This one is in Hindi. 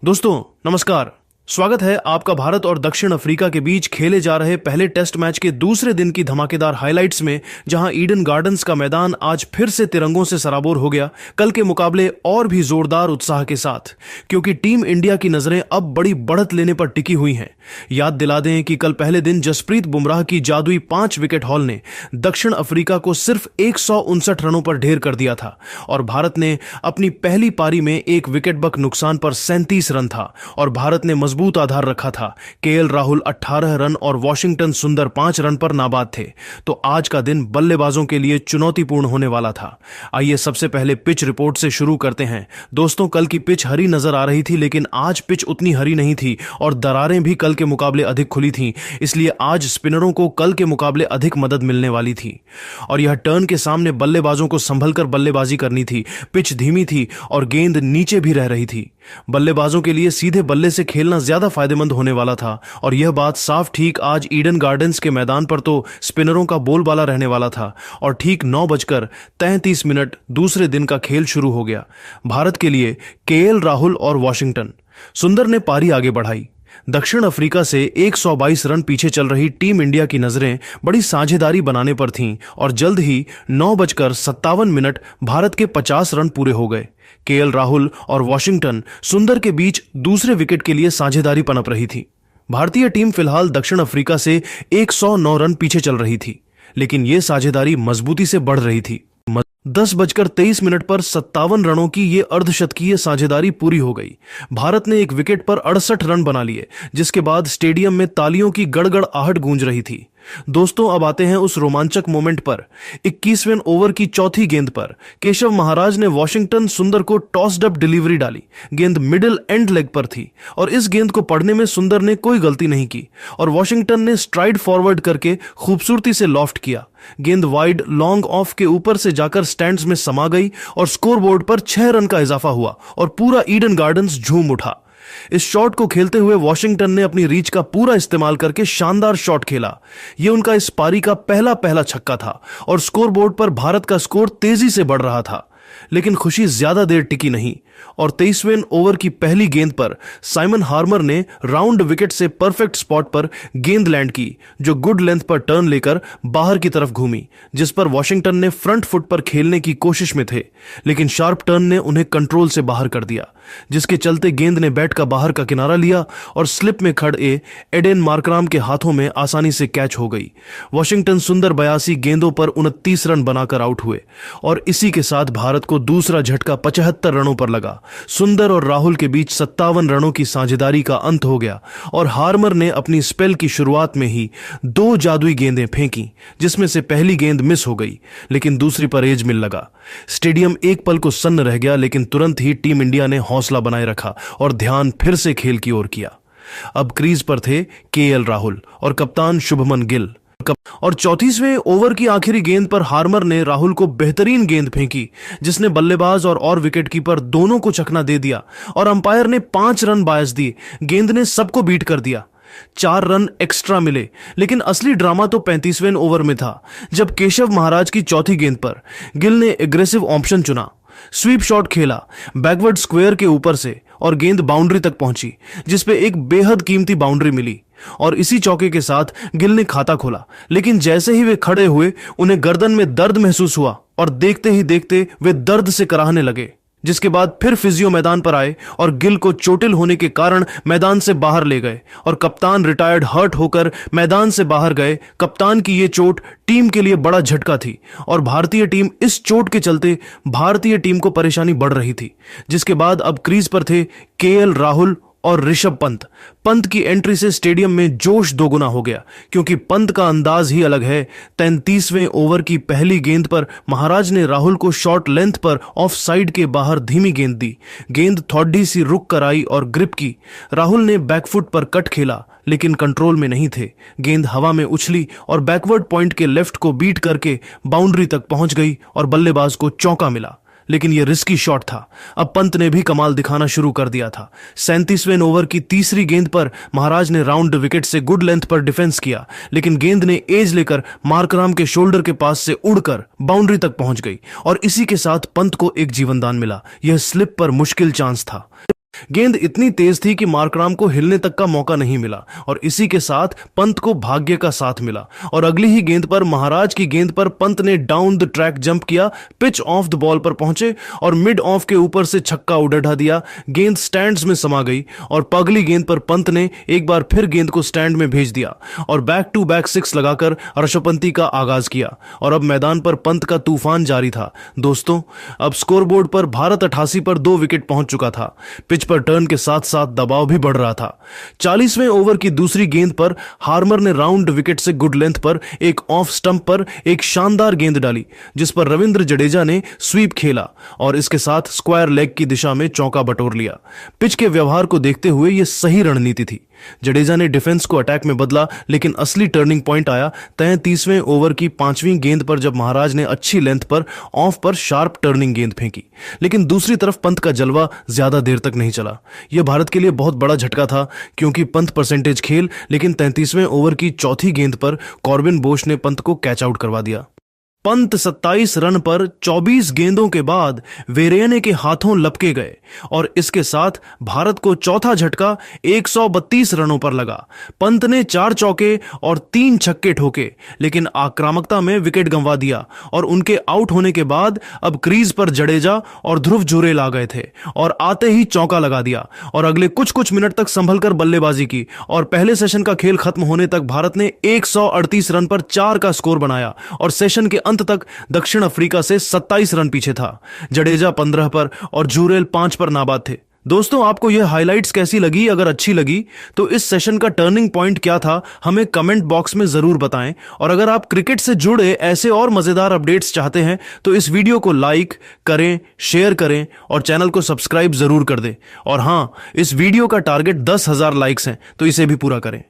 दोस्तों नमस्कार। स्वागत है आपका भारत और दक्षिण अफ्रीका के बीच खेले जा रहे पहले टेस्ट मैच के दूसरे दिन की धमाकेदार हाइलाइट्स में, जहां ईडन गार्डन्स का मैदान आज फिर से तिरंगों से सराबोर हो गया, कल के मुकाबले और भी जोरदार उत्साह के साथ, क्योंकि टीम इंडिया की नजरें अब बड़ी बढ़त लेने पर टिकी हुई हैं। याद दिला दें कि कल पहले दिन जसप्रीत बुमराह की जादुई 5 विकेट हॉल ने दक्षिण अफ्रीका को सिर्फ 159 रनों पर ढेर कर दिया था और भारत ने अपनी पहली पारी में एक विकेट बक नुकसान पर 37 रन था और भारत ने मजबूत आधार रखा था। केएल राहुल 18 रन और वॉशिंगटन सुंदर 5 रन पर नाबाद थे। तो आज का दिन बल्लेबाजों के लिए चुनौतीपूर्ण होने वाला था। आइए सबसे पहले पिच रिपोर्ट से शुरू करते हैं। दोस्तों, कल की पिच हरी नजर आ रही थी, लेकिन आज पिच उतनी हरी नहीं थी और दरारें भी कल के मुकाबले अधिक खुली थीं। इसलिए आज स्पिनरों को कल के मुकाबले अधिक मदद मिलने वाली थी और यह टर्न के सामने बल्लेबाजों को संभलकर बल्लेबाजी करनी थी। पिच धीमी थी और गेंद नीचे भी रह रही थी। बल्लेबाजों के लिए सीधे बल्ले से खेलना ज्यादा फायदेमंद होने वाला था और यह बात साफ ठीक आज ईडन गार्डन्स के मैदान पर तो स्पिनरों का बोलबाला रहने वाला था और ठीक 9:33 दूसरे दिन का खेल शुरू हो गया। भारत के लिए केएल राहुल और वॉशिंगटन सुंदर ने पारी आगे बढ़ाई। दक्षिण अफ्रीका से 122 रन पीछे चल रही टीम इंडिया की नजरें बड़ी साझेदारी बनाने पर थीं और जल्द ही 9:57 भारत के 50 रन पूरे हो गए। केएल राहुल और वॉशिंगटन सुंदर के बीच दूसरे विकेट के लिए साझेदारी पनप रही थी। भारतीय टीम फिलहाल दक्षिण अफ्रीका से 109 रन पीछे चल रही थी, लेकिन यह साझेदारी मजबूती से बढ़ रही थी। 10:23 पर 57 रनों की ये अर्धशतकीय साझेदारी पूरी हो गई। भारत ने एक विकेट पर 68 रन बना लिए, जिसके बाद स्टेडियम में तालियों की गड़गड़ आहट गूंज रही थी। दोस्तों, अब आते हैं उस रोमांचक मोमेंट पर। 21वें ओवर की चौथी गेंद पर केशव महाराज ने वॉशिंगटन सुंदर को टॉस्ड अप डिलीवरी डाली। गेंद मिडिल एंड लेग पर थी और इस गेंद को पढ़ने में सुंदर ने कोई गलती नहीं की और वॉशिंगटन ने स्ट्राइड फॉरवर्ड करके खूबसूरती से लॉफ्ट किया। गेंद वाइड लॉन्ग ऑफ के ऊपर से जाकर स्टैंड्स में समा गई और स्कोरबोर्ड पर 6 रन का इजाफा हुआ और पूरा ईडन गार्डन्स झूम उठा। इस शॉट को खेलते हुए वॉशिंगटन ने अपनी रीच का पूरा इस्तेमाल करके शानदार शॉट खेला। यह उनका इस पारी का पहला छक्का था और स्कोरबोर्ड पर भारत का स्कोर तेजी से बढ़ रहा था। लेकिन खुशी ज्यादा देर टिकी नहीं और 23वें ओवर की पहली गेंद पर साइमन हार्मर ने राउंड विकेट से परफेक्ट स्पॉट पर गेंद लैंड की, जो गुड लेंथ पर टर्न लेकर बाहर की तरफ घूमी, जिस पर वॉशिंगटन ने फ्रंट फुट पर खेलने की कोशिश में थे, लेकिन शार्प टर्न ने उन्हें कंट्रोल से बाहर कर दिया, जिसके चलते गेंद ने बैट का बाहर का किनारा लिया और स्लिप में खड़े एडेन मार्कराम के हाथों में आसानी से कैच हो गई। वॉशिंगटन सुंदर 82 गेंदों पर 29 रन बनाकर आउट हुए और इसी के साथ भारत को दूसरा झटका 75 रनों पर लगा। सुंदर और राहुल के बीच 57 रनों की साझेदारी का अंत हो गया और हार्मर ने अपनी स्पेल की शुरुआत में ही 2 जादुई गेंदें फेंकी, जिसमें से पहली गेंद मिस हो गई, लेकिन दूसरी पर एज मिल लगा। स्टेडियम एक पल को सन्न रह गया, लेकिन तुरंत ही टीम इंडिया ने हौसला बनाए रखा और ध्यान फिर से खेल की ओर किया। अब क्रीज पर थे केएल राहुल और कप्तान शुभमन गिल और 34वें ओवर की आखिरी गेंद पर हार्मर ने राहुल को बेहतरीन गेंद फेंकी, जिसने बल्लेबाज और विकेटकीपर दोनों को चकना दे दिया और अंपायर ने 5 रन बायस दिए। गेंद ने सबको बीट कर दिया। 4 रन एक्स्ट्रा मिले, लेकिन असली ड्रामा तो 35वें ओवर में था, जब केशव महाराज की चौथी गेंद पर गिल ने एग्रेसिव ऑप्शन चुना। स्वीप शॉट खेला बैकवर्ड स्क्वायर के ऊपर से और गेंद बाउंड्री तक पहुंची, जिसपे एक बेहद कीमती बाउंड्री मिली और इसी चौके के साथ गिल ने खाता खोला। लेकिन जैसे ही वे खड़े हुए, उन्हें गर्दन में दर्द महसूस हुआ और देखते ही देखते वे दर्द से कराहने लगे, जिसके बाद फिर फिजियो मैदान पर आए और गिल को चोटिल होने के कारण मैदान से बाहर ले गए और कप्तान रिटायर्ड हर्ट होकर मैदान से बाहर गए। कप्तान की यह चोट टीम के लिए बड़ा झटका थी और भारतीय टीम इस चोट के चलते भारतीय टीम को परेशानी बढ़ रही थी, जिसके बाद अब क्रीज पर थे केएल राहुल और ऋषभ पंत की एंट्री से स्टेडियम में जोश दोगुना हो गया, क्योंकि पंत का अंदाज ही अलग है। 33वें ओवर की पहली गेंद पर महाराज ने राहुल को शॉर्ट लेंथ पर ऑफ साइड के बाहर धीमी गेंद दी। गेंद थोड़ी सी रुक कर आई और ग्रिप की। राहुल ने बैकफुट पर कट खेला, लेकिन कंट्रोल में नहीं थे। गेंद हवा में उछली और बैकवर्ड पॉइंट के लेफ्ट को बीट करके बाउंड्री तक पहुंच गई और बल्लेबाज को चौका मिला, लेकिन यह रिस्की शॉट था। अब पंत ने भी कमाल दिखाना शुरू कर दिया था। 37वें ओवर की तीसरी गेंद पर महाराज ने राउंड विकेट से गुड लेंथ पर डिफेंस किया, लेकिन गेंद ने एज लेकर मार्कराम के शोल्डर के पास से उड़कर बाउंड्री तक पहुंच गई और इसी के साथ पंत को एक जीवनदान मिला। यह स्लिप पर मुश्किल चांस था। गेंद इतनी तेज थी कि मार्कराम को हिलने तक का मौका नहीं मिला और इसी के साथ पंत को भाग्य का साथ मिला और अगली ही गेंद पर महाराज की गेंद पर पंत ने डाउन द ट्रैक जंप किया, पिच ऑफ द बॉल पर पहुंचे और मिड ऑफ के ऊपर से छक्का उड़ा दिया। गेंद स्टैंड्स में समा गई और अगली गेंद पर पंत ने एक बार फिर गेंद को स्टैंड में भेज दिया और बैक टू बैक सिक्स लगाकर ऋषभ पंत का आगाज किया और अब मैदान पर पंत का तूफान जारी था। दोस्तों, अब स्कोरबोर्ड पर भारत 88 पर 2 विकेट पहुंच चुका था। पिच पर टर्न के साथ साथ दबाव भी बढ़ रहा था। 40वें ओवर की दूसरी गेंद पर हार्मर ने राउंड विकेट से गुड लेंथ पर एक ऑफ स्टंप पर एक शानदार गेंद डाली जिस पर रविंद्र जडेजा ने स्वीप खेला और इसके साथ स्क्वायर लेग की दिशा में चौका बटोर लिया। पिच के व्यवहार को देखते हुए यह सही रणनीति थी। जडेजा ने डिफेंस को अटैक में बदला, लेकिन असली टर्निंग पॉइंट आया 33वें ओवर की 5वीं गेंद पर जब महाराज ने अच्छी लेंथ पर ऑफ पर शार्प टर्निंग गेंद फेंकी। लेकिन दूसरी तरफ पंत का जलवा ज्यादा देर तक नहीं चला। यह भारत के लिए बहुत बड़ा झटका था क्योंकि पंत परसेंटेज खेल, लेकिन 33वें ओवर की चौथी गेंद पर कॉर्बिन बोश ने पंत को कैच आउट करवा दिया। पंत 27 रन पर 24 गेंदों के बाद वेरेने के हाथों लपके गए और इसके साथ भारत को चौथा झटका 132 रनों पर लगा। पंत ने 4 चौके और 3 छक्के ठोके, लेकिन आक्रामकता में विकेट गंवा दिया और उनके आउट होने के बाद अब क्रीज पर जडेजा और ध्रुव जुरेल आ गए थे और आते ही चौका लगा दिया और अगले कुछ मिनट तक संभल कर बल्लेबाजी की और पहले सेशन का खेल खत्म होने तक भारत ने 138 रन पर 4 का स्कोर बनाया और सेशन के अंत तक दक्षिण अफ्रीका से 27 रन पीछे था। जडेजा 15 पर और जुरेल 5 पर नाबाद थे। दोस्तों, आपको यह हाइलाइट्स कैसी लगी? अगर अच्छी लगी तो इस सेशन का टर्निंग पॉइंट क्या था हमें कमेंट बॉक्स में जरूर बताएं और अगर आप क्रिकेट से जुड़े ऐसे और मजेदार अपडेट्स चाहते हैं तो इस वीडियो को लाइक करें, शेयर करें और चैनल को सब्सक्राइब जरूर कर दें। और हां, इस वीडियो का टारगेट 10,000 लाइक्स हैं तो इसे भी पूरा करें।